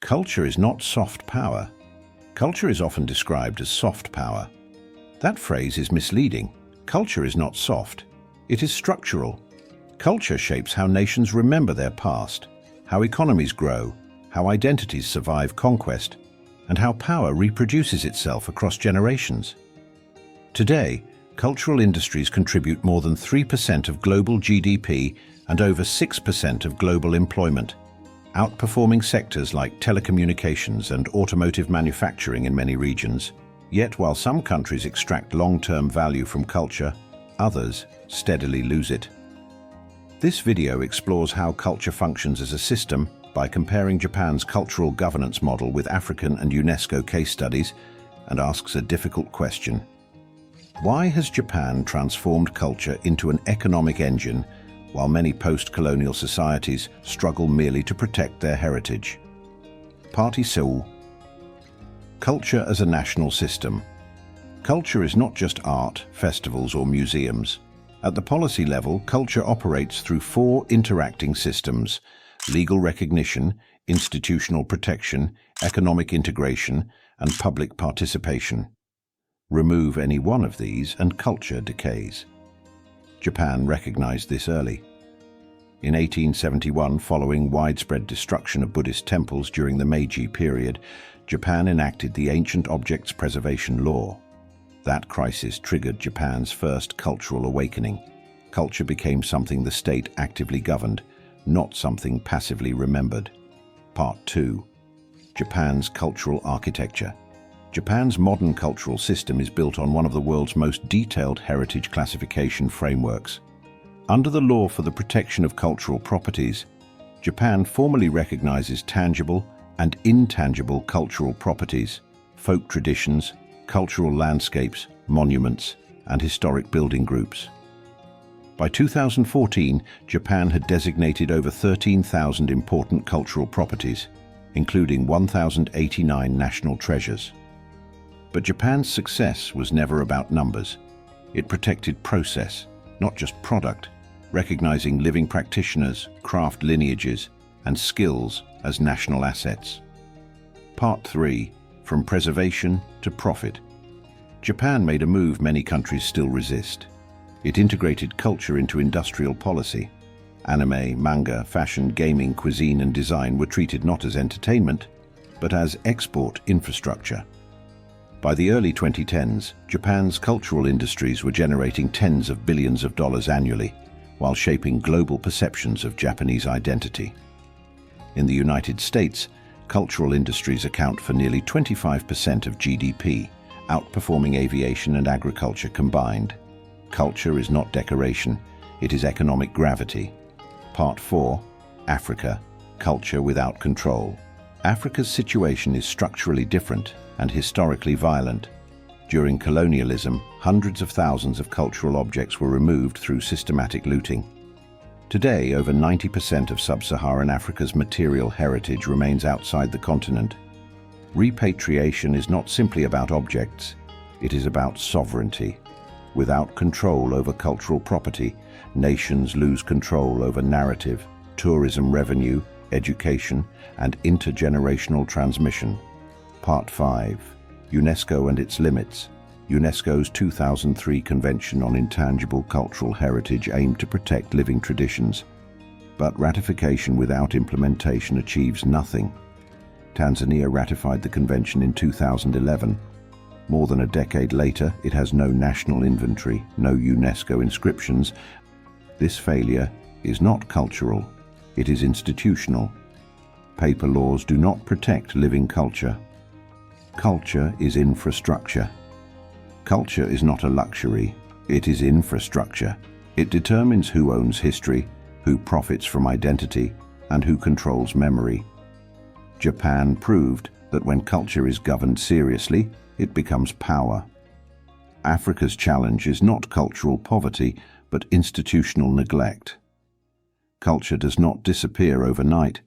Culture is not soft power. Culture is often described as soft power. That phrase is misleading. Culture is not soft. It is structural. Culture shapes how nations remember their past, how economies grow, how identities survive conquest, and how power reproduces itself across generations. Today, cultural industries contribute more than 3% of global GDP and over 6% of global employment, outperforming sectors like telecommunications and automotive manufacturing in many regions. Yet while some countries extract long-term value from culture, others steadily lose it. This video explores how culture functions as a system by comparing Japan's cultural governance model with African and UNESCO case studies, and asks a difficult question. Why has Japan transformed culture into an economic engine while many post-colonial societies struggle merely to protect their heritage? Party Seoul. Culture as a national system. Culture is not just art, festivals, or museums. At the policy level, culture operates through 4 interacting systems: legal recognition, institutional protection, economic integration, and public participation. Remove any one of these and culture decays. Japan recognized this early. In 1871, following widespread destruction of Buddhist temples during the Meiji period, Japan enacted the Ancient Objects Preservation Law. That crisis triggered Japan's first cultural awakening. Culture became something the state actively governed, not something passively remembered. Part 2. Japan's cultural architecture. Japan's modern cultural system is built on one of the world's most detailed heritage classification frameworks. Under the Law for the Protection of Cultural Properties, Japan formally recognizes tangible and intangible cultural properties, folk traditions, cultural landscapes, monuments, and historic building groups. By 2014, Japan had designated over 13,000 important cultural properties, including 1,089 national treasures. But Japan's success was never about numbers. It protected process, not just product, recognizing living practitioners, craft lineages, and skills as national assets. Part 3. From preservation to profit. Japan made a move many countries still resist. It integrated culture into industrial policy. Anime, manga, fashion, gaming, cuisine, and design were treated not as entertainment, but as export infrastructure. By the early 2010s, Japan's cultural industries were generating tens of billions of dollars annually, while shaping global perceptions of Japanese identity. In the United States, cultural industries account for nearly 25% of GDP, outperforming aviation and agriculture combined. Culture is not decoration, it is economic gravity. Part 4. Africa. Culture without control. Africa's situation is structurally different and historically violent. During colonialism, hundreds of thousands of cultural objects were removed through systematic looting. Today, over 90% of sub-Saharan Africa's material heritage remains outside the continent. Repatriation is not simply about objects, it is about sovereignty. Without control over cultural property, nations lose control over narrative, tourism revenue, education, and intergenerational transmission. Part 5. UNESCO and its limits. UNESCO's 2003 Convention on Intangible Cultural Heritage aimed to protect living traditions. But ratification without implementation achieves nothing. Tanzania ratified the convention in 2011. More than a decade later, it has no national inventory, no UNESCO inscriptions. This failure is not cultural, it is institutional. Paper laws do not protect living culture. Culture is infrastructure. Culture is not a luxury, it is infrastructure. It determines who owns history, who profits from identity, and who controls memory. Japan proved that when culture is governed seriously, it becomes power. Africa's challenge is not cultural poverty, but institutional neglect. Culture does not disappear overnight,